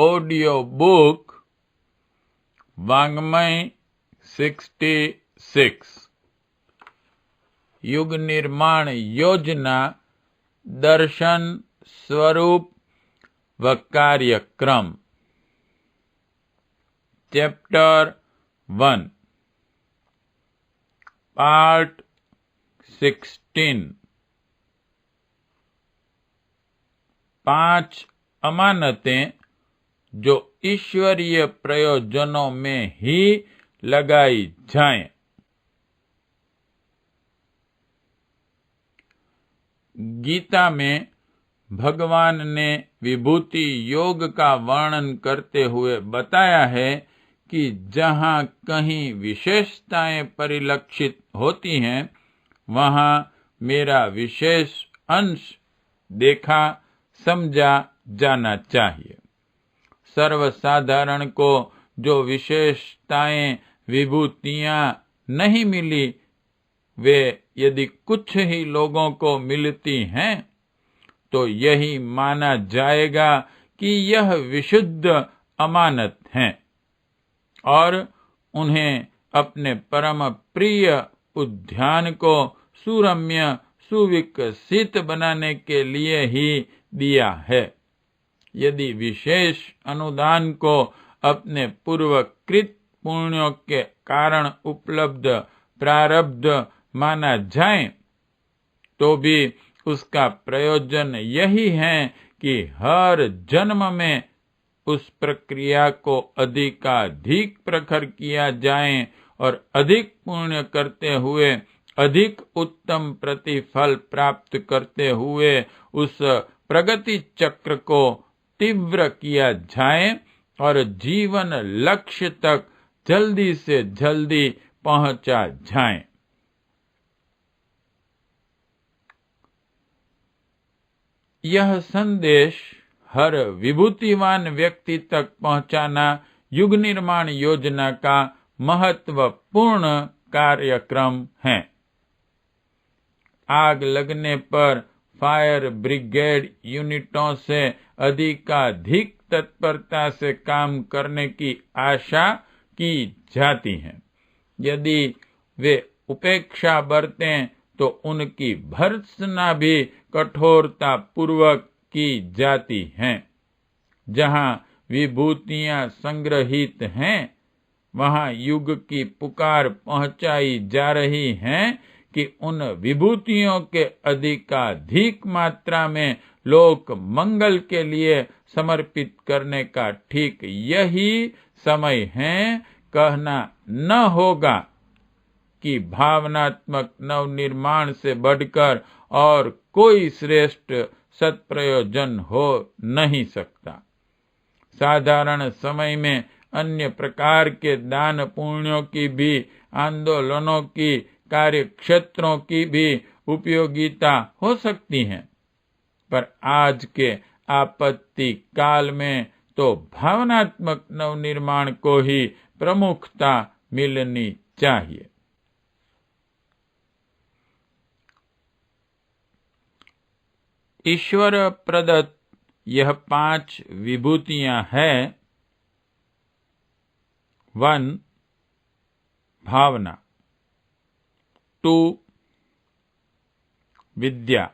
Audio book वाङ्मय 66 युग निर्माण योजना दर्शन स्वरूप व कार्यक्रम चैप्टर 1 पार्ट 16 5 अमानतें जो ईश्वरीय प्रयोजनों में ही लगाई जाएं। गीता में भगवान ने विभूति योग का वर्णन करते हुए बताया है कि जहाँ कहीं विशेषताएं परिलक्षित होती हैं, वहाँ मेरा विशेष अंश देखा समझा जाना चाहिए। सर्वसाधारण को जो विशेषताएं विभूतियां नहीं मिली, वे यदि कुछ ही लोगों को मिलती हैं तो यही माना जाएगा कि यह विशुद्ध अमानत हैं और उन्हें अपने परम प्रिय उद्यान को सुरम्य सुविकसित बनाने के लिए ही दिया है। यदि विशेष अनुदान को अपने पूर्वकृत पुण्यों के कारण उपलब्ध प्रारब्ध माना जाए, तो भी उसका प्रयोजन यही है कि हर जन्म में उस प्रक्रिया को अधिकाधिक प्रखर किया जाए और अधिक पुण्य करते हुए अधिक उत्तम प्रतिफल प्राप्त करते हुए उस प्रगति चक्र को तीव्र किया जाए और जीवन लक्ष्य तक जल्दी से जल्दी पहुंचा जाए। यह संदेश हर विभूतिवान व्यक्ति तक पहुंचाना युग निर्माण योजना का महत्वपूर्ण कार्यक्रम है। आग लगने पर फायर ब्रिगेड यूनिटों से अधिकाधिक तत्परता से काम करने की आशा की जाती है। यदि वे उपेक्षा बरतें तो उनकी भर्त्सना भी कठोरता पूर्वक की जाती है। जहाँ विभूतियां संग्रहित हैं, वहाँ युग की पुकार पहुंचाई जा रही है कि उन विभूतियों के अधिकाधिक मात्रा में लोक मंगल के लिए समर्पित करने का ठीक यही समय है। कहना न होगा कि भावनात्मक नवनिर्माण से बढ़कर और कोई श्रेष्ठ सत्प्रयोजन हो नहीं सकता। साधारण समय में अन्य प्रकार के दान पुण्यों की भी, आंदोलनों की, कार्यक्षेत्रों की भी उपयोगिता हो सकती है, पर आज के आपत्ति काल में तो भावनात्मक नवनिर्माण को ही प्रमुखता मिलनी चाहिए। ईश्वर प्रदत्त यह 5 विभूतियां हैं। 1 भावना, 2 विद्या,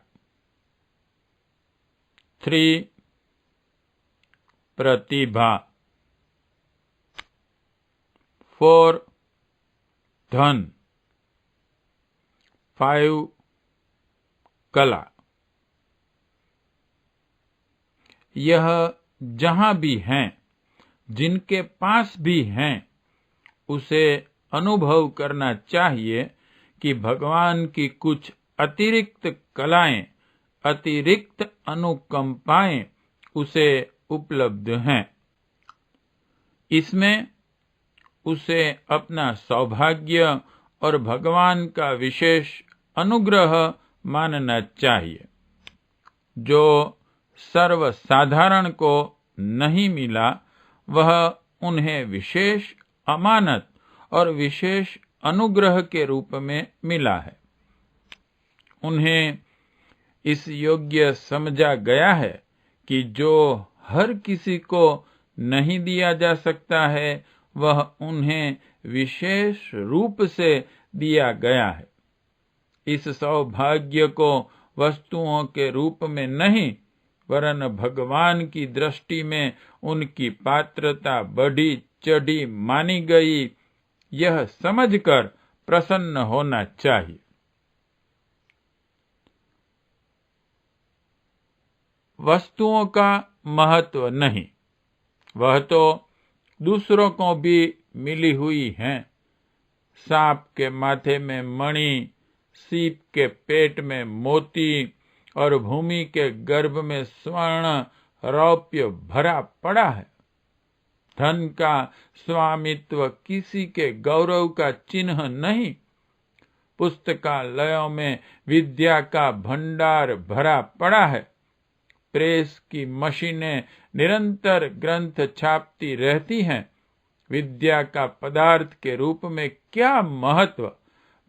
3 प्रतिभा, 4 धन, 5 कला। यह जहां भी हैं, जिनके पास भी हैं, उसे अनुभव करना चाहिए कि भगवान की कुछ अतिरिक्त कलाएं, अतिरिक्त अनुकंपाएं उसे उपलब्ध हैं। इसमें उसे अपना सौभाग्य और भगवान का विशेष अनुग्रह मानना चाहिए। जो सर्वसाधारण को नहीं मिला, वह उन्हें विशेष अमानत और विशेष अनुग्रह के रूप में मिला है। उन्हें इस योग्य समझा गया है कि जो हर किसी को नहीं दिया जा सकता है, वह उन्हें विशेष रूप से दिया गया है। इस सौभाग्य को वस्तुओं के रूप में नहीं, वरन भगवान की दृष्टि में उनकी पात्रता बढ़ी चढ़ी मानी गई, यह समझकर प्रसन्न होना चाहिए। वस्तुओं का महत्व नहीं, वह तो दूसरों को भी मिली हुई हैं। सांप के माथे में मणि, सीप के पेट में मोती और भूमि के गर्भ में स्वर्ण रौप्य भरा पड़ा है। धन का स्वामित्व किसी के गौरव का चिन्ह नहीं। पुस्तकालयों में विद्या का भंडार भरा पड़ा है। प्रेस की मशीनें निरंतर ग्रंथ छापती रहती हैं। विद्या का पदार्थ के रूप में क्या महत्व!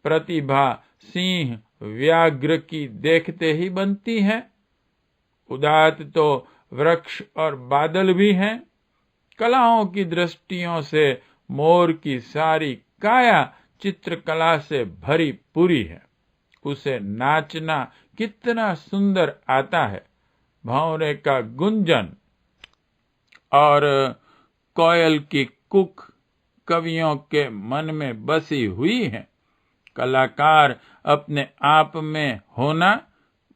प्रतिभा सिंह व्याघ्र की देखते ही बनती है। उदात्त तो वृक्ष और बादल भी हैं। कलाओं की दृष्टियों से मोर की सारी काया चित्रकला से भरी पूरी है। उसे नाचना कितना सुंदर आता है। भौरे का गुंजन और कोयल की कुक कवियों के मन में बसी हुई है। कलाकार अपने आप में होना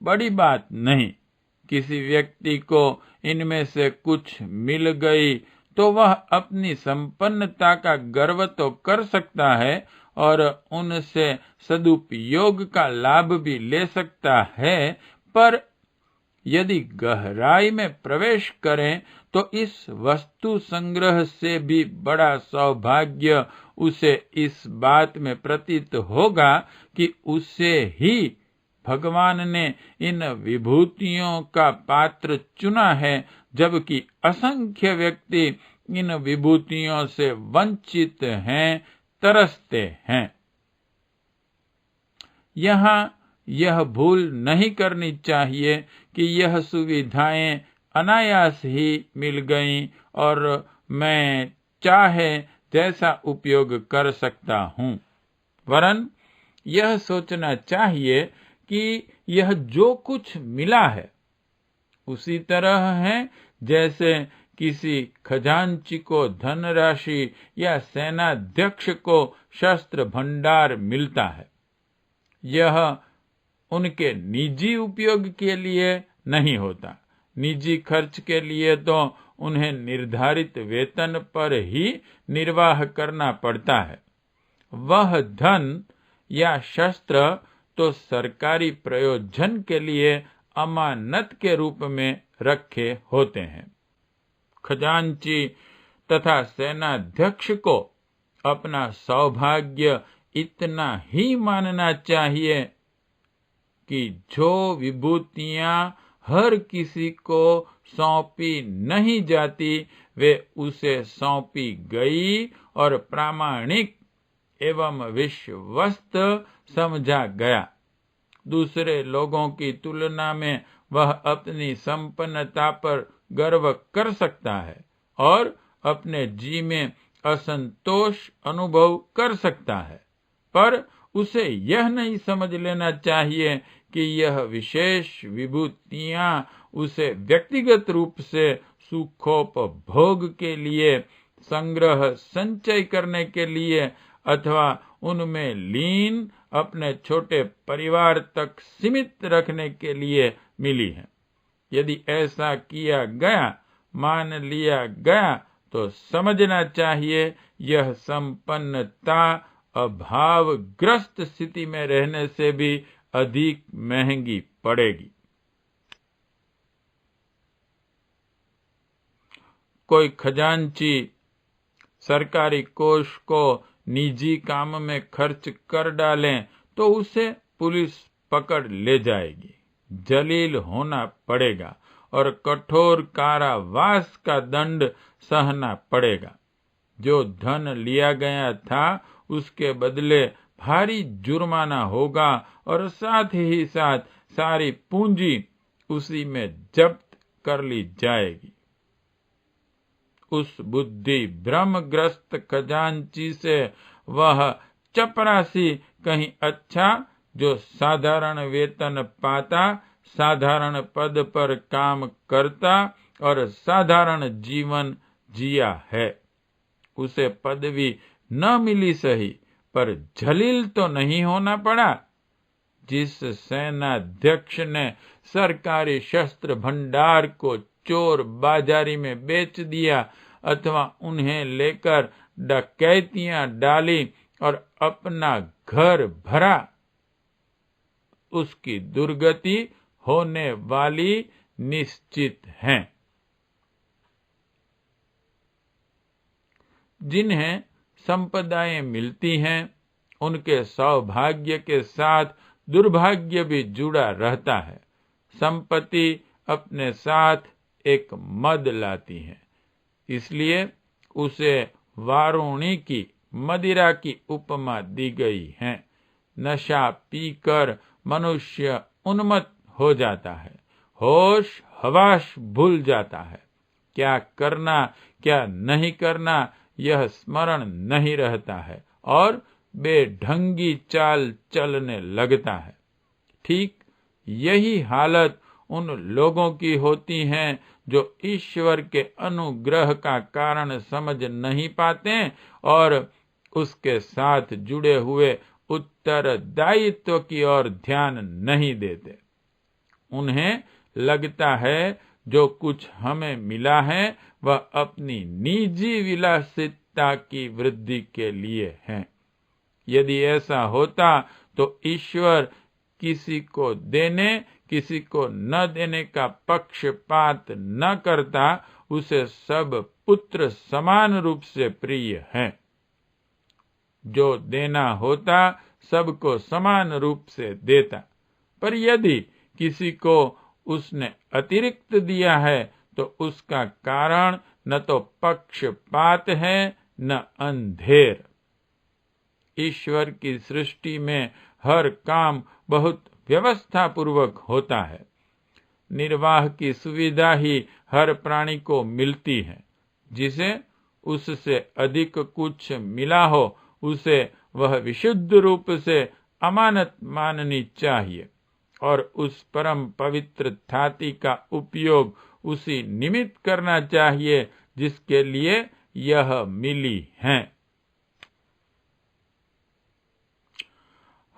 बड़ी बात नहीं। किसी व्यक्ति को इनमें से कुछ मिल गई तो वह अपनी संपन्नता का गर्व तो कर सकता है और उनसे सदुपयोग का लाभ भी ले सकता है, पर यदि गहराई में प्रवेश करें तो इस वस्तु संग्रह से भी बड़ा सौभाग्य उसे इस बात में प्रतीत होगा कि उसे ही भगवान ने इन विभूतियों का पात्र चुना है, जबकि असंख्य व्यक्ति इन विभूतियों से वंचित हैं, तरसते हैं। यहाँ यह भूल नहीं करनी चाहिए कि यह सुविधाएं अनायास ही मिल गईं और मैं चाहे जैसा उपयोग कर सकता हूँ। वरन यह सोचना चाहिए कि यह जो कुछ मिला है उसी तरह है जैसे किसी खजांची को धनराशि या सेनाध्यक्ष को शस्त्र भंडार मिलता है। यह उनके निजी उपयोग के लिए नहीं होता। निजी खर्च के लिए तो उन्हें निर्धारित वेतन पर ही निर्वाह करना पड़ता है। वह धन या शस्त्र तो सरकारी प्रयोजन के लिए अमानत के रूप में रखे होते हैं। खजांची तथा सेनाध्यक्ष को अपना सौभाग्य इतना ही मानना चाहिए कि जो विभूतियां हर किसी को सौंपी नहीं जाती वे उसे सौंपी गई और प्रामाणिक एवं विश्वस्त समझा गया। दूसरे लोगों की तुलना में वह अपनी संपन्नता पर गर्व कर सकता है और अपने जी में असंतोष अनुभव कर सकता है, पर उसे यह नहीं समझ लेना चाहिए कि यह विशेष विभूतियां उसे व्यक्तिगत रूप से सुखोपभोग के लिए, संग्रह संचय करने के लिए अथवा उनमें लीन अपने छोटे परिवार तक सीमित रखने के लिए मिली है। यदि ऐसा किया गया, मान लिया गया, तो समझना चाहिए यह संपन्नता अभावग्रस्त स्थिति में रहने से भी अधिक महंगी पड़ेगी। कोई खजांची सरकारी कोष को निजी काम में खर्च कर डालें तो उसे पुलिस पकड़ ले जाएगी, जलील होना पड़ेगा और कठोर कारावास का दंड सहना पड़ेगा। जो धन लिया गया था उसके बदले भारी जुर्माना होगा और साथ ही साथ सारी पूंजी उसी में जब्त कर ली जाएगी। उस बुद्धि भ्रमग्रस्त खजांची से वह चपरासी कहीं अच्छा, जो साधारण वेतन पाता, साधारण पद पर काम करता और साधारण जीवन जिया है, उसे पदवी न मिली सही, पर जलील तो नहीं होना पड़ा। जिस सेनाध्यक्ष ने सरकारी शस्त्र भंडार को चोर बाजारी में बेच दिया अथवा उन्हें लेकर डकैतियां डाली और अपना घर भरा, उसकी दुर्गति होने वाली निश्चित है। जिन्हें संपदाएं मिलती हैं, उनके सौभाग्य के साथ दुर्भाग्य भी जुड़ा रहता है। संपत्ति अपने साथ एक मद लाती है, इसलिए उसे वारुणी की मदिरा की उपमा दी गई है। नशा पीकर मनुष्य उन्मत्त हो जाता है, होश हवास भूल जाता है। क्या करना क्या नहीं करना यह स्मरण नहीं रहता है और बेढंगी चाल चलने लगता है। ठीक यही हालत उन लोगों की होती है जो ईश्वर के अनुग्रह का कारण समझ नहीं पाते और उसके साथ जुड़े हुए उत्तरदायित्व की ओर ध्यान नहीं देते। उन्हें लगता है जो कुछ हमें मिला है वह अपनी निजी विलासिता की वृद्धि के लिए है। यदि ऐसा होता तो ईश्वर किसी को देने किसी को न देने का पक्षपात न करता, उसे सब पुत्र समान रूप से प्रिय हैं। जो देना होता सबको समान रूप से देता, पर यदि किसी को उसने अतिरिक्त दिया है तो उसका कारण न तो पक्षपात है न अंधेर। ईश्वर की सृष्टि में हर काम बहुत व्यवस्था पूर्वक होता है। निर्वाह की सुविधा ही हर प्राणी को मिलती है। जिसे उससे अधिक कुछ मिला हो उसे वह विशुद्ध रूप से अमानत माननी चाहिए और उस परम पवित्र थाती का उपयोग उसी निमित्त करना चाहिए जिसके लिए यह मिली है।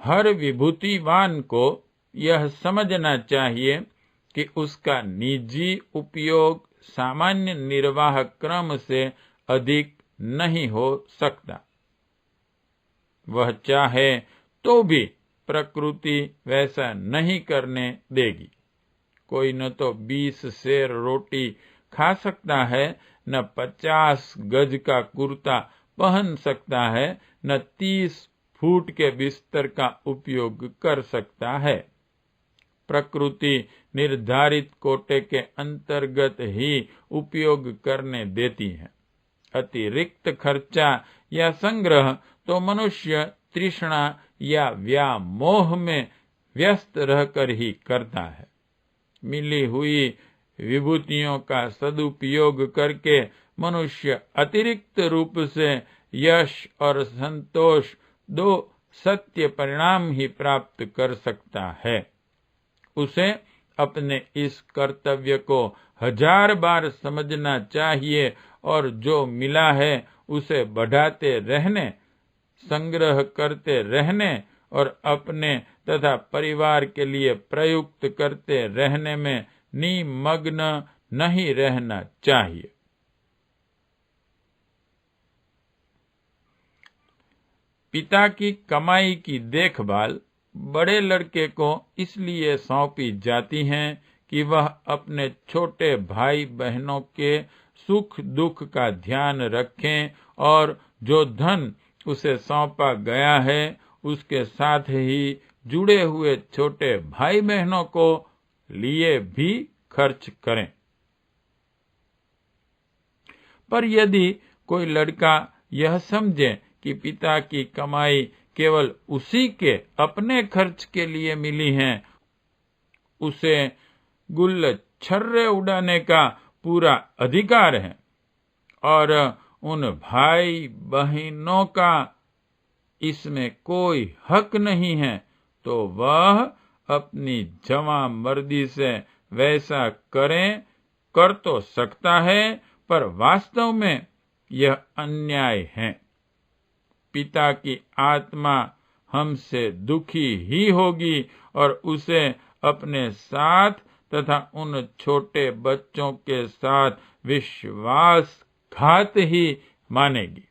हर विभूतिवान को यह समझना चाहिए कि उसका निजी उपयोग सामान्य निर्वाह क्रम से अधिक नहीं हो सकता। वह चाहे तो भी प्रकृति वैसा नहीं करने देगी। कोई न तो 20 सेर रोटी खा सकता है, न 50 गज का कुर्ता पहन सकता है, न 30 फूट के बिस्तर का उपयोग कर सकता है। प्रकृति निर्धारित कोटे के अंतर्गत ही उपयोग करने देती है। अतिरिक्त खर्चा या संग्रह तो मनुष्य तृष्णा या व्यामोह में व्यस्त रहकर ही करता है। मिली हुई विभूतियों का सदुपयोग करके मनुष्य अतिरिक्त रूप से यश और संतोष दो सत्य परिणाम ही प्राप्त कर सकता है। उसे अपने इस कर्तव्य को 1000 बार समझना चाहिए और जो मिला है उसे बढ़ाते रहने, संग्रह करते रहने और अपने तथा परिवार के लिए प्रयुक्त करते रहने में निमग्न नहीं रहना चाहिए। पिता की कमाई की देखभाल बड़े लड़के को इसलिए सौंपी जाती है कि वह अपने छोटे भाई बहनों के सुख दुख का ध्यान रखें और जो धन उसे सौंपा गया है उसके साथ ही जुड़े हुए छोटे भाई बहनों को लिए भी खर्च करें। पर यदि कोई लड़का यह समझे कि पिता की कमाई केवल उसी के अपने खर्च के लिए मिली है, उसे गुल्लछर्रे उड़ाने का पूरा अधिकार है और उन भाई बहनों का इसमें कोई हक नहीं है, तो वह अपनी जवां मर्दी से वैसा कर तो सकता है, पर वास्तव में यह अन्याय है। पिता की आत्मा हमसे दुखी ही होगी और उसे अपने साथ तथा उन छोटे बच्चों के साथ विश्वासघात ही मानेगी।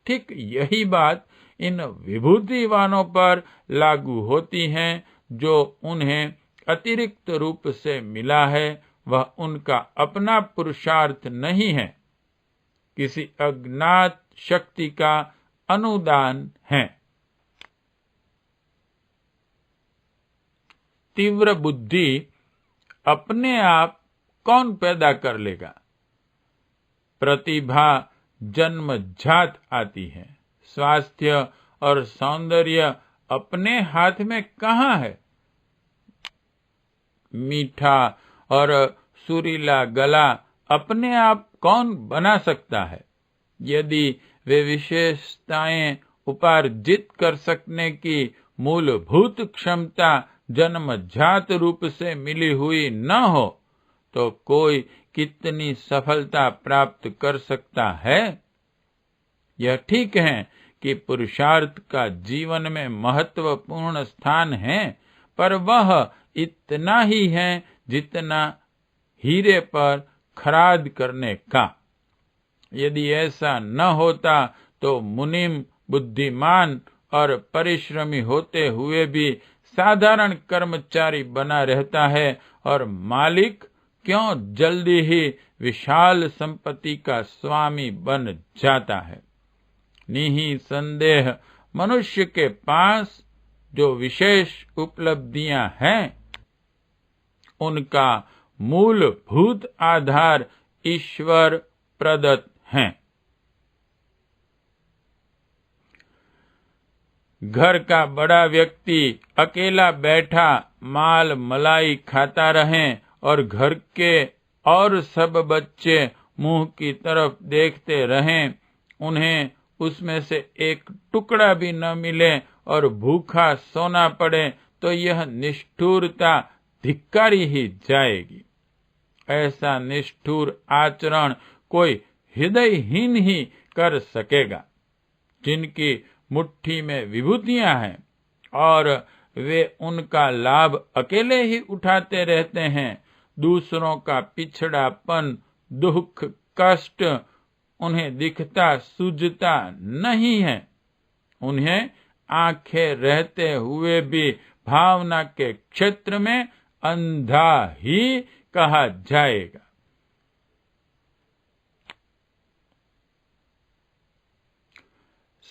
ठीक यही बात इन विभूतिवानों पर लागू होती है जो उन्हें अतिरिक्त रूप से मिला है। वह उनका अपना पुरुषार्थ नहीं है, किसी अज्ञात शक्ति का अनुदान है। तीव्र बुद्धि अपने आप कौन पैदा कर लेगा? प्रतिभा जन्मजात आती है। स्वास्थ्य और सौंदर्य अपने हाथ में कहाँ है? मीठा और सुरीला गला अपने आप कौन बना सकता है? यदि वे विशेषताएं उपार्जित कर सकने की मूलभूत क्षमता जन्मजात रूप से मिली हुई न हो, तो कोई कितनी सफलता प्राप्त कर सकता है? यह ठीक है कि पुरुषार्थ का जीवन में महत्वपूर्ण स्थान है, पर वह इतना ही है जितना हीरे पर खराद करने का। यदि ऐसा न होता तो मुनीम बुद्धिमान और परिश्रमी होते हुए भी साधारण कर्मचारी बना रहता है, और मालिक क्यों जल्दी ही विशाल संपत्ति का स्वामी बन जाता है। निःसंदेह मनुष्य के पास जो विशेष उपलब्धियां हैं, उनका मूलभूत आधार ईश्वर प्रदत्त हैं। घर का बड़ा व्यक्ति अकेला बैठा माल मलाई खाता रहे और घर के और सब बच्चे मुंह की तरफ देखते रहें, उन्हें उसमें से एक टुकड़ा भी न मिले और भूखा सोना पड़े, तो यह निष्ठुरता धिक्कारी ही जाएगी। ऐसा निष्ठुर आचरण कोई हृदयहीन ही कर सकेगा। जिनकी मुट्ठी में विभूतियां हैं और वे उनका लाभ अकेले ही उठाते रहते हैं, दूसरों का पिछड़ापन, दुख, कष्ट उन्हें दिखता सूझता नहीं है। उन्हें आंखें रहते हुए भी भावना के क्षेत्र में अंधा ही कहा जाएगा।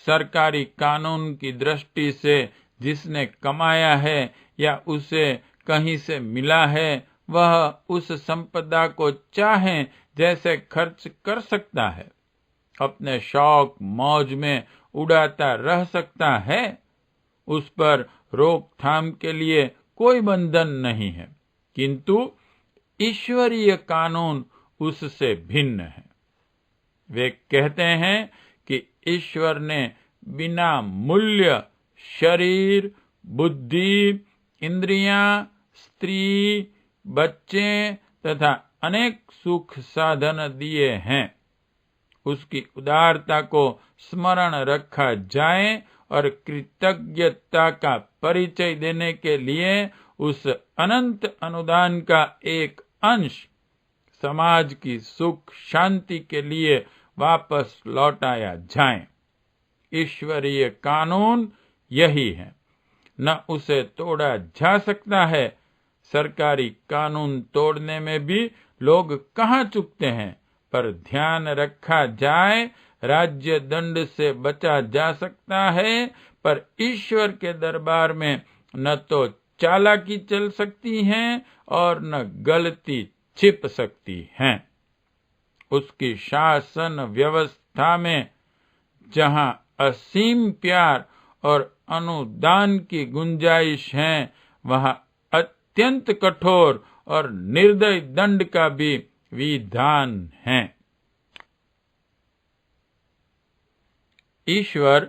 सरकारी कानून की दृष्टि से जिसने कमाया है या उसे कहीं से मिला है, वह उस संपदा को चाहे जैसे खर्च कर सकता है, अपने शौक मौज में उड़ाता रह सकता है। उस पर रोकथाम के लिए कोई बंधन नहीं है, किंतु ईश्वरीय कानून उससे भिन्न है। वे कहते हैं कि ईश्वर ने बिना मूल्य शरीर, बुद्धि, इंद्रियां, स्त्री, बच्चे तथा अनेक सुख साधन दिए हैं। उसकी उदारता को स्मरण रखा जाए और कृतज्ञता का परिचय देने के लिए उस अनंत अनुदान का एक अंश समाज की सुख शांति के लिए वापस लौटाया जाए। ईश्वरीय कानून यही है, न उसे तोड़ा जा सकता है। सरकारी कानून तोड़ने में भी लोग कहाँ चूकते हैं, पर ध्यान रखा जाए राज्य दंड से बचा जा सकता है, पर ईश्वर के दरबार में न तो चालाकी चल सकती है और न गलती छिप सकती है। उसकी शासन व्यवस्था में जहां असीम प्यार और अनुदान की गुंजाइश है, वहां अत्यंत कठोर और निर्दय दंड का भी विधान है। ईश्वर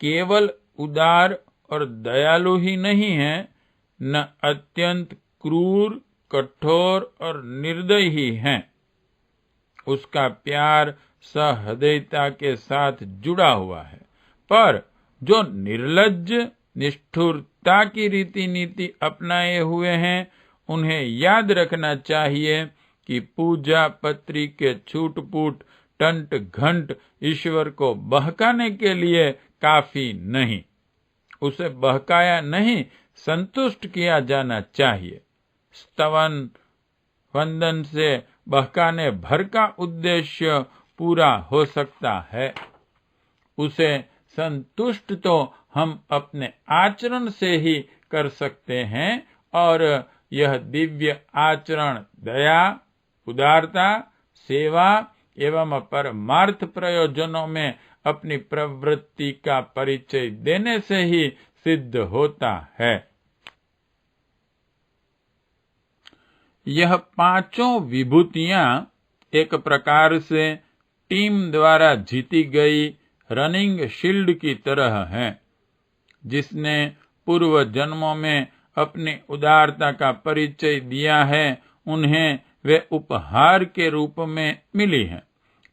केवल उदार और दयालु ही नहीं है, न अत्यंत क्रूर, कठोर और निर्दयी ही है। उसका प्यार सहृदयता के साथ जुड़ा हुआ है, पर जो निर्लज्ज निष्ठुरता की रीति नीति अपनाए हुए हैं, उन्हें याद रखना चाहिए कि पूजा पत्री के छूट-फूट, टंट घंट ईश्वर को बहकाने के लिए काफी नहीं। उसे बहकाया नहीं, संतुष्ट किया जाना चाहिए। स्तवन वंदन से बहकाने भर का उद्देश्य पूरा हो सकता है। उसे संतुष्ट तो हम अपने आचरण से ही कर सकते हैं, और यह दिव्य आचरण दया, उदारता, सेवा एवं परमार्थ प्रयोजनों में अपनी प्रवृत्ति का परिचय देने से ही सिद्ध होता है। यह पांचों विभूतियां एक प्रकार से टीम द्वारा जीती गई रनिंग शील्ड की तरह हैं। जिसने पूर्व जन्मों में अपनी उदारता का परिचय दिया है, उन्हें वे उपहार के रूप में मिली हैं,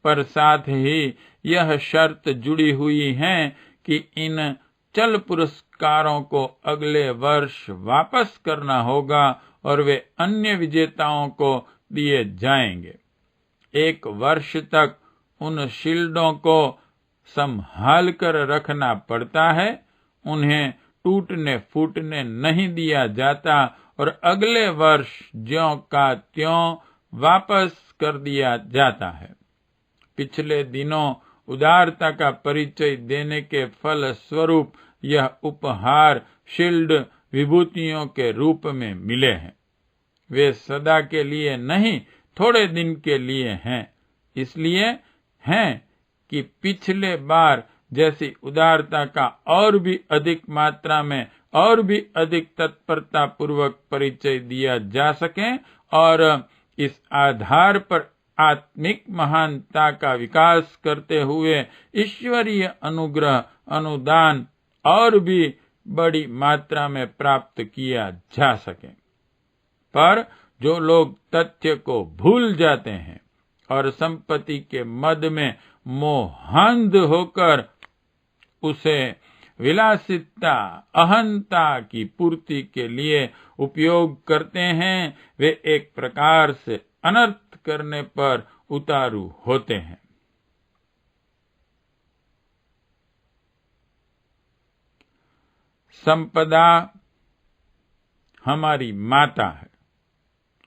पर साथ ही यह शर्त जुड़ी हुई है कि इन चल पुरस्कारों को अगले वर्ष वापस करना होगा और वे अन्य विजेताओं को दिए जाएंगे। 1 वर्ष तक उन शील्डों को संभाल कर रखना पड़ता है, उन्हें टूटने फूटने नहीं दिया जाता और अगले वर्ष ज्यों का त्यों वापस कर दिया जाता है। पिछले दिनों उदारता का परिचय देने के फल स्वरूप यह उपहार शील्ड विभूतियों के रूप में मिले हैं। वे सदा के लिए नहीं, थोड़े दिन के लिए हैं। इसलिए हैं कि पिछले बार जैसी उदारता का और भी अधिक मात्रा में और भी अधिक तत्परता पूर्वक परिचय दिया जा सके, और इस आधार पर आत्मिक महानता का विकास करते हुए ईश्वरीय अनुग्रह अनुदान और भी बड़ी मात्रा में प्राप्त किया जा सके। पर जो लोग तथ्य को भूल जाते हैं और संपत्ति के मद में मोहांध होकर उसे विलासिता, अहंता की पूर्ति के लिए उपयोग करते हैं, वे एक प्रकार से अनर्थ करने पर उतारू होते हैं। संपदा हमारी माता है।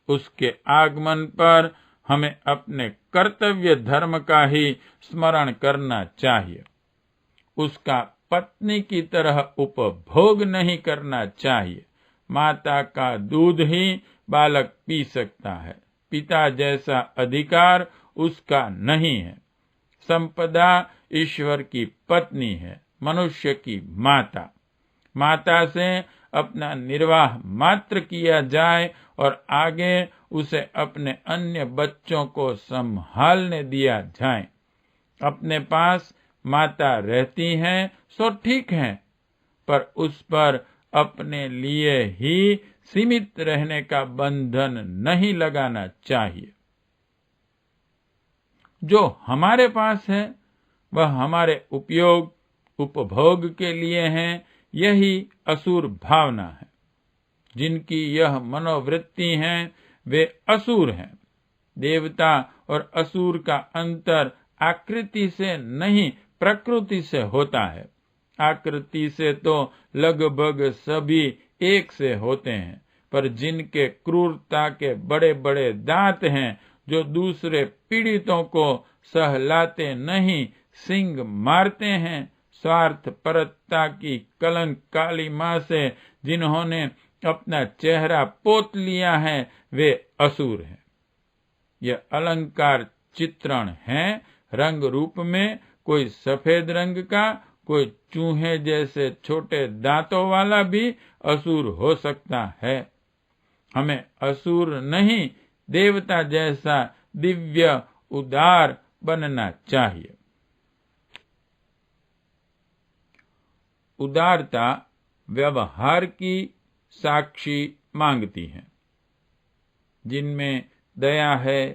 उसके आगमन पर हमें अपने कर्तव्य धर्म का ही स्मरण करना चाहिए। उसका पत्नी की तरह उपभोग नहीं करना चाहिए। माता का दूध ही बालक पी सकता है, पिता जैसा अधिकार उसका नहीं है। संपदा ईश्वर की पत्नी है, मनुष्य की माता। माता से अपना निर्वाह मात्र किया जाए और आगे उसे अपने अन्य बच्चों को संभालने दिया जाए। अपने पास माता रहती हैं सो ठीक है, पर उस पर अपने लिए ही सीमित रहने का बंधन नहीं लगाना चाहिए। जो हमारे पास है वह हमारे उपयोग उपभोग के लिए है, यही असुर भावना है। जिनकी यह मनोवृत्ति है वे असुर हैं। देवता और असुर का अंतर आकृति से नहीं, प्रकृति से होता है। आकृति से तो लगभग सभी एक से होते हैं, पर जिनके क्रूरता के बड़े बड़े दांत हैं, जो दूसरे पीड़ितों को सहलाते नहीं, सिंग मारते हैं, स्वार्थ परता की कलंक काली मां से जिन्होंने अपना चेहरा पोत लिया है, वे असुर हैं। यह अलंकार चित्रण है रंग रूप में, कोई सफेद रंग का, कोई चूहे जैसे छोटे दांतों वाला भी असुर हो सकता है। हमें असुर नहीं, देवता जैसा दिव्य उदार बनना चाहिए। उदारता व्यवहार की साक्षी मांगती है। जिनमें दया है,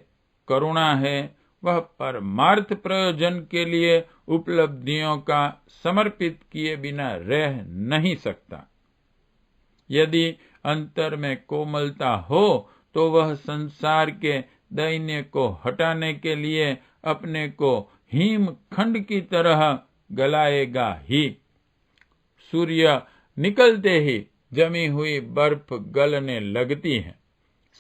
करुणा है, वह परमार्थ प्रयोजन के लिए उपलब्धियों का समर्पित किए बिना रह नहीं सकता। यदि अंतर में कोमलता हो तो वह संसार के दैन्य को हटाने के लिए अपने को हिमखंड की तरह गलाएगा ही। सूर्य निकलते ही जमी हुई बर्फ गलने लगती है।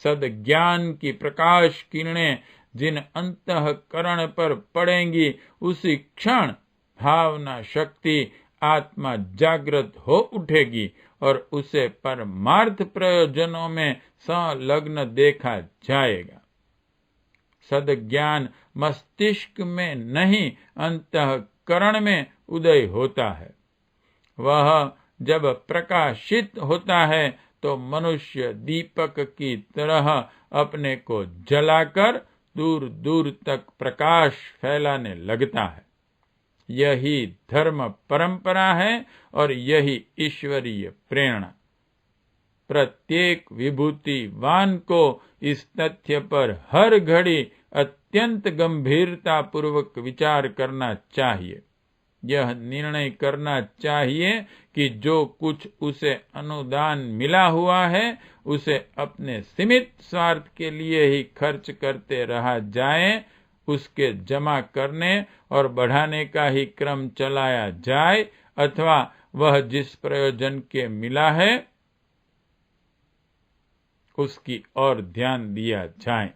सद्ज्ञान की प्रकाश किरणें जिन अंतःकरण पर पड़ेंगी, उसी क्षण भावना शक्ति आत्मा जागृत हो उठेगी और उसे परमार्थ प्रयोजनों में संलग्न देखा जाएगा। सद्ज्ञान मस्तिष्क में नहीं, अंतःकरण में उदय होता है। वह जब प्रकाशित होता है तो मनुष्य दीपक की तरह अपने को जलाकर दूर दूर तक प्रकाश फैलाने लगता है। यही धर्म परंपरा है और यही ईश्वरीय प्रेरणा। प्रत्येक विभूतिवान को इस तथ्य पर हर घड़ी अत्यंत गंभीरता पूर्वक विचार करना चाहिए। यह निर्णय करना चाहिए कि जो कुछ उसे अनुदान मिला हुआ है उसे अपने सीमित स्वार्थ के लिए ही खर्च करते रहा जाए, उसके जमा करने और बढ़ाने का ही क्रम चलाया जाए, अथवा वह जिस प्रयोजन के मिला है उसकी ओर ध्यान दिया जाए।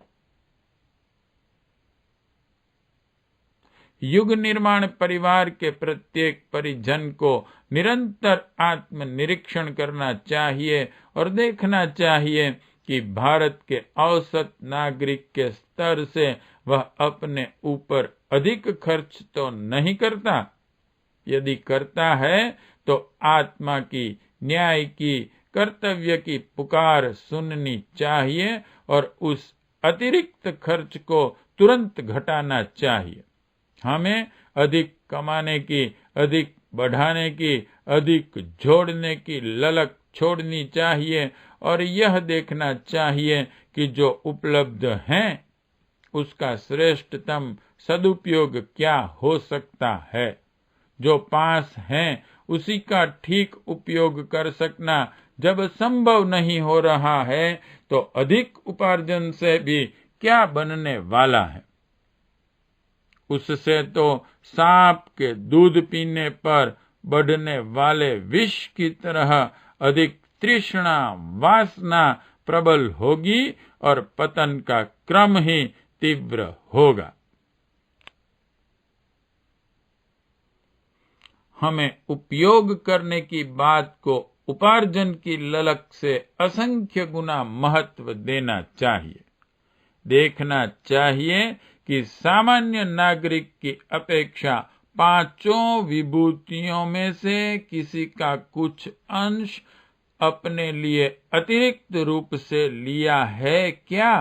युग निर्माण परिवार के प्रत्येक परिजन को निरंतर आत्मनिरीक्षण करना चाहिए और देखना चाहिए कि भारत के औसत नागरिक के स्तर से वह अपने ऊपर अधिक खर्च तो नहीं करता। यदि करता है तो आत्मा की, न्याय की, कर्तव्य की पुकार सुननी चाहिए और उस अतिरिक्त खर्च को तुरंत घटाना चाहिए। हमें अधिक कमाने की, अधिक बढ़ाने की, अधिक जोड़ने की ललक छोड़नी चाहिए और यह देखना चाहिए कि जो उपलब्ध हैं उसका श्रेष्ठतम सदुपयोग क्या हो सकता है। जो पास हैं उसी का ठीक उपयोग कर सकना जब संभव नहीं हो रहा है तो अधिक उपार्जन से भी क्या बनने वाला है। उससे तो सांप के दूध पीने पर बढ़ने वाले विष की तरह अधिक तृष्णा, वासना प्रबल होगी और पतन का क्रम ही तीव्र होगा। हमें उपयोग करने की बात को उपार्जन की ललक से असंख्य गुना महत्व देना चाहिए। देखना चाहिए कि सामान्य नागरिक की अपेक्षा पांचों विभूतियों में से किसी का कुछ अंश अपने लिए अतिरिक्त रूप से लिया है क्या।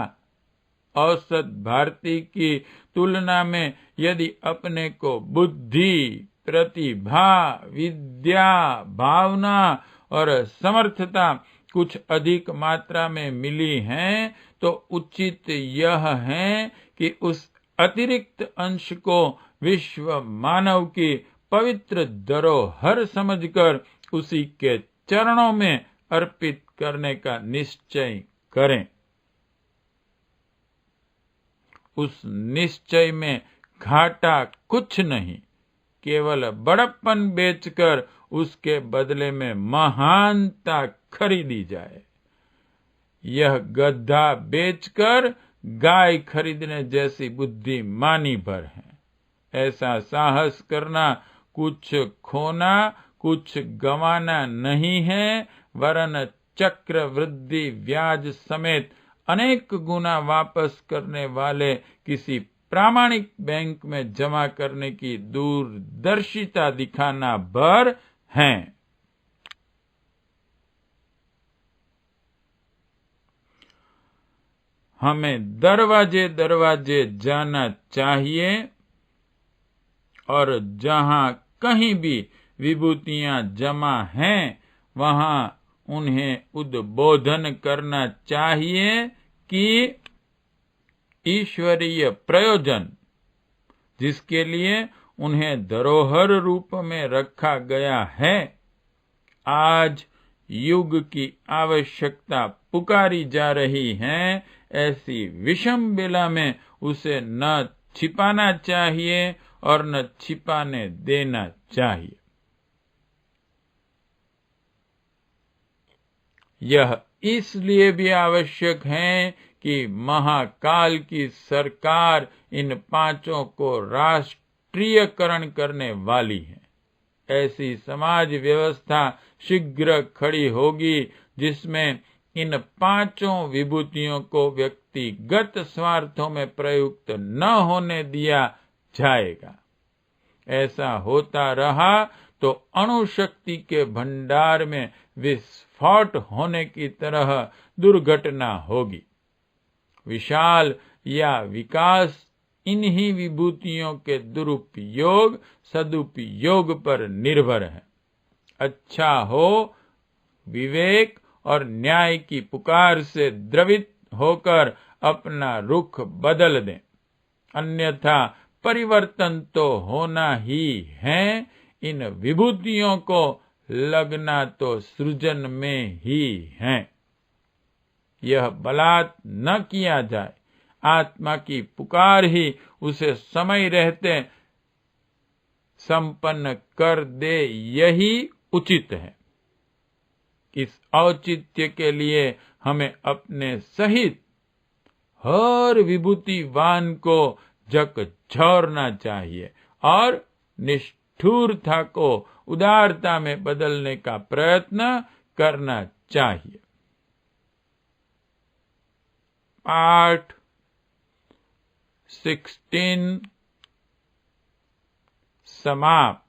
औसत भारतीय की तुलना में यदि अपने को बुद्धि, प्रतिभा, विद्या, भावना और समर्थता कुछ अधिक मात्रा में मिली हैं तो उचित यह है कि उस अतिरिक्त अंश को विश्व मानव की पवित्र धरोहर समझकर उसी के चरणों में अर्पित करने का निश्चय करें। उस निश्चय में घाटा कुछ नहीं, केवल बड़प्पन बेचकर उसके बदले में महानता खरीदी जाए। यह गधा बेचकर गाय खरीदने जैसी बुद्धिमानी भर है। ऐसा साहस करना कुछ खोना, कुछ गंवाना नहीं है, वरन चक्रवृद्धि ब्याज समेत अनेक गुना वापस करने वाले किसी प्रामाणिक बैंक में जमा करने की दूरदर्शिता दिखाना भर है। हमें दरवाजे दरवाजे जाना चाहिए और जहां कहीं भी विभूतियां जमा हैं, वहां उन्हें उद्बोधन करना चाहिए कि ईश्वरीय प्रयोजन जिसके लिए उन्हें धरोहर रूप में रखा गया है, आज युग की आवश्यकता पुकारी जा रही है, ऐसी विषम बेला में उसे न छिपाना चाहिए और न छिपाने देना चाहिए। यह इसलिए भी आवश्यक है कि महाकाल की सरकार इन पांचों को राष्ट्रीयकरण करने वाली है। ऐसी समाज व्यवस्था शीघ्र खड़ी होगी जिसमें इन पांचों विभूतियों को व्यक्तिगत स्वार्थों में प्रयुक्त न होने दिया जाएगा। ऐसा होता रहा तो अणुशक्ति के भंडार में विस्फोट होने की तरह दुर्घटना होगी। विशाल या विकास इन्हीं विभूतियों के दुरुपयोग सदुपयोग पर निर्भर है। अच्छा हो विवेक और न्याय की पुकार से द्रवित होकर अपना रुख बदल दें, अन्यथा परिवर्तन तो होना ही है। इन विभूतियों को लगना तो सृजन में ही है। यह बलात् न किया जाए। आत्मा की पुकार ही उसे समय रहते संपन्न कर दे, यही उचित है। इस औचित्य के लिए हमें अपने सहित हर विभूतिवान को झकझोरना चाहिए और निष्ठुरता को उदारता में बदलने का प्रयत्न करना चाहिए। पाठ 16 समाप्त।